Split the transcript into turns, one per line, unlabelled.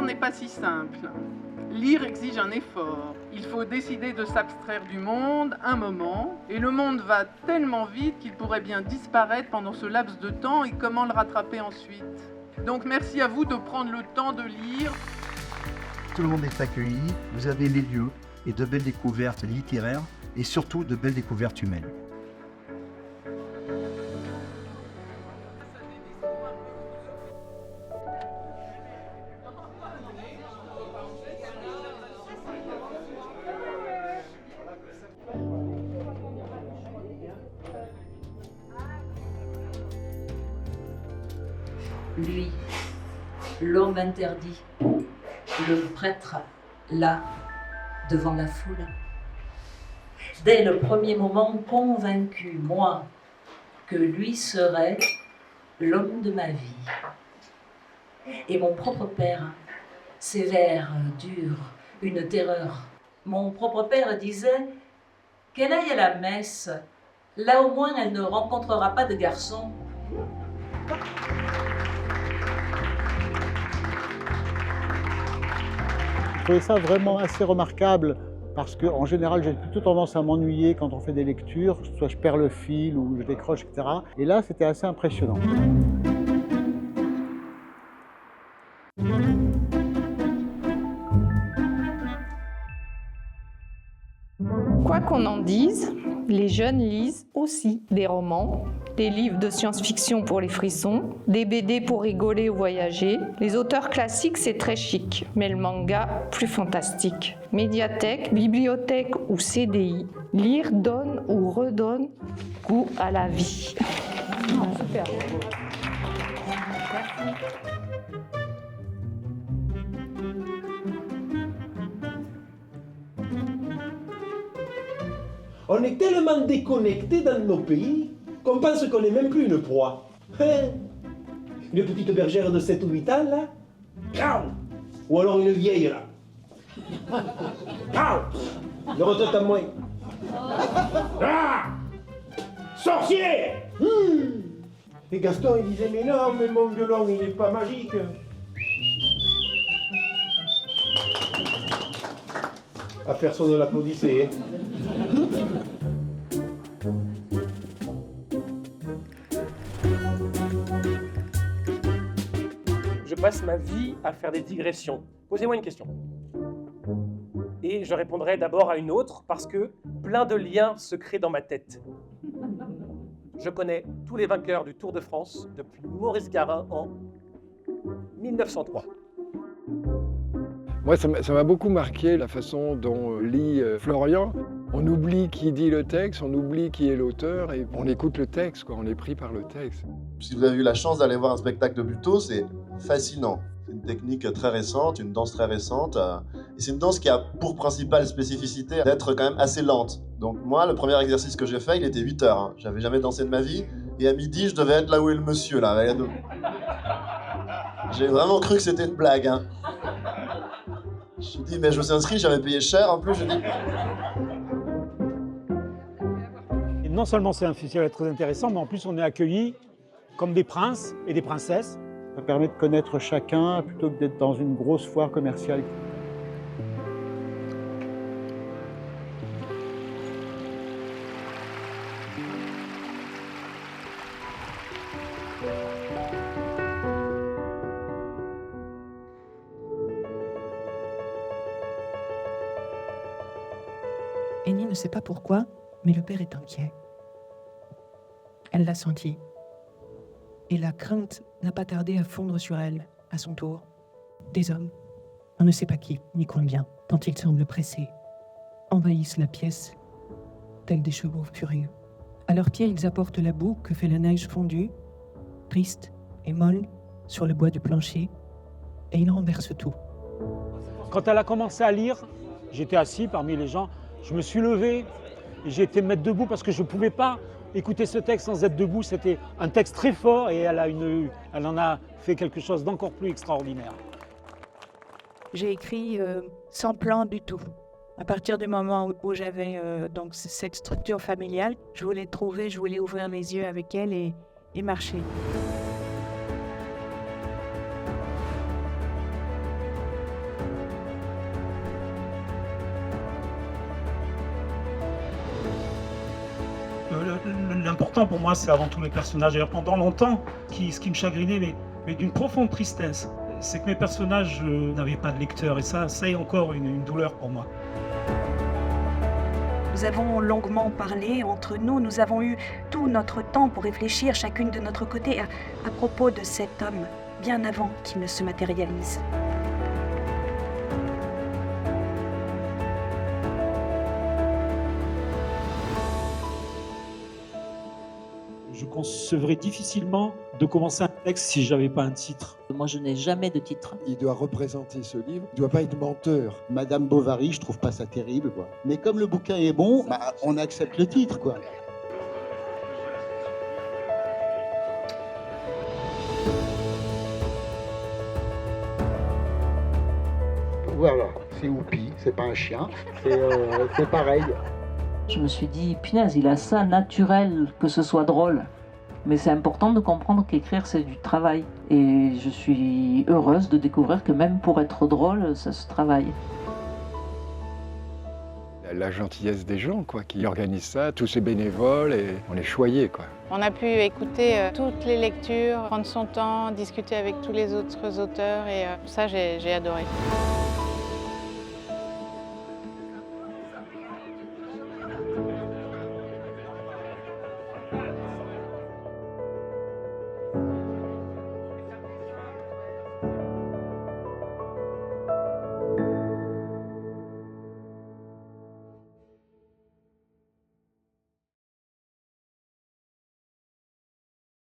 n'est pas si simple. Lire exige un effort. Il faut décider de s'abstraire du monde un moment, et le monde va tellement vite qu'il pourrait bien disparaître pendant ce laps de temps, et comment le rattraper ensuite? Donc merci à vous de prendre le temps de lire.
Tout le monde est accueilli, vous avez les lieux et de belles découvertes littéraires et surtout de belles découvertes humaines.
Lui, l'homme interdit, le prêtre, là, devant la foule. Dès le premier moment, convaincu, moi, que lui serait l'homme de ma vie. Et mon propre père, sévère, dur, une terreur. Mon propre père disait qu'elle aille à la messe, là au moins elle ne rencontrera pas de garçon.
Je trouvais ça vraiment assez remarquable parce qu'en général, j'ai plutôt tendance à m'ennuyer quand on fait des lectures, soit je perds le fil ou je décroche, etc. Et là, c'était assez impressionnant.
Quoi qu'on en dise, les jeunes lisent aussi des romans, des livres de science-fiction pour les frissons, des BD pour rigoler ou voyager. Les auteurs classiques, c'est très chic, mais le manga, plus fantastique. Médiathèque, bibliothèque ou CDI, lire donne ou redonne goût à la vie. Super.
On est tellement déconnecté dans nos pays qu'on pense qu'on n'est même plus une proie. Hein? Une petite bergère de 7 ou 8 ans, là? Pow! Ou alors une vieille, là? Pow! Le retraite à moins. Ah! Sorcier! Et Gaston, il disait, mais non, mais mon violon, il n'est pas magique. Ah, personne ne l'applaudissait.
Je passe ma vie à faire des digressions. Posez-moi une question. Et je répondrai d'abord à une autre parce que plein de liens se créent dans ma tête. Je connais tous les vainqueurs du Tour de France depuis Maurice Garin en 1903.
Moi, ça m'a beaucoup marqué la façon dont lit Florian. On oublie qui dit le texte, on oublie qui est l'auteur et on écoute le texte, quoi. On est pris par le texte.
Si vous avez eu la chance d'aller voir un spectacle de Buteau, c'est fascinant. C'est une technique très récente, une danse très récente. Et c'est une danse qui a pour principale spécificité d'être quand même assez lente. Donc moi, le premier exercice que j'ai fait, il était 8 heures. J'avais jamais dansé de ma vie. Et à midi, je devais être là où est le monsieur, là. J'ai vraiment cru que c'était une blague. Hein. Je me suis dit, mais je me suis inscrit, j'avais payé cher. En plus, j'ai dit...
Et non seulement c'est un festival très intéressant, mais en plus on est accueillis comme des princes et des princesses. Ça permet de connaître chacun plutôt que d'être dans une grosse foire commerciale.
Annie ne sait pas pourquoi, mais le père est inquiet. Elle l'a senti. Et la crainte n'a pas tardé à fondre sur elle, à son tour. Des hommes, on ne sait pas qui, ni combien, tant ils semblent pressés, envahissent la pièce, tels des chevaux furieux. À leurs pieds, ils apportent la boue que fait la neige fondue, triste et molle, sur le bois du plancher, et ils renversent tout.
Quand elle a commencé à lire, j'étais assis parmi les gens, je me suis levé et j'ai été me mettre debout parce que je ne pouvais pas écouter ce texte sans être debout. C'était un texte très fort et elle en a fait quelque chose d'encore plus extraordinaire.
J'ai écrit sans plan du tout. À partir du moment où j'avais donc cette structure familiale, je voulais ouvrir les yeux avec elle et marcher.
l'important pour moi, c'est avant tout les personnages. D'ailleurs, pendant longtemps, ce qui me chagrinait, mais d'une profonde tristesse, c'est que mes personnages n'avaient pas de lecteur. Et ça est encore une douleur pour moi.
Nous avons longuement parlé entre nous, nous avons eu tout notre temps pour réfléchir chacune de notre côté à propos de cet homme, bien avant qu'il ne se matérialise.
Je concevrais difficilement de commencer un texte si j'avais pas un titre.
Moi, je n'ai jamais de titre.
Il doit représenter ce livre, il doit pas être menteur.
Madame Bovary, je trouve pas ça terrible, quoi. Mais comme le bouquin est bon, on accepte le titre, quoi. Voilà, c'est Oupi, c'est pas un chien, c'est pareil.
Je me suis dit, punaise, il a ça naturel que ce soit drôle. Mais c'est important de comprendre qu'écrire, c'est du travail. Et je suis heureuse de découvrir que même pour être drôle, ça se travaille.
La gentillesse des gens, quoi, qui organisent ça, tous ces bénévoles, et on est choyés, quoi.
On a pu écouter toutes les lectures, prendre son temps, discuter avec tous les autres auteurs, et ça, j'ai adoré.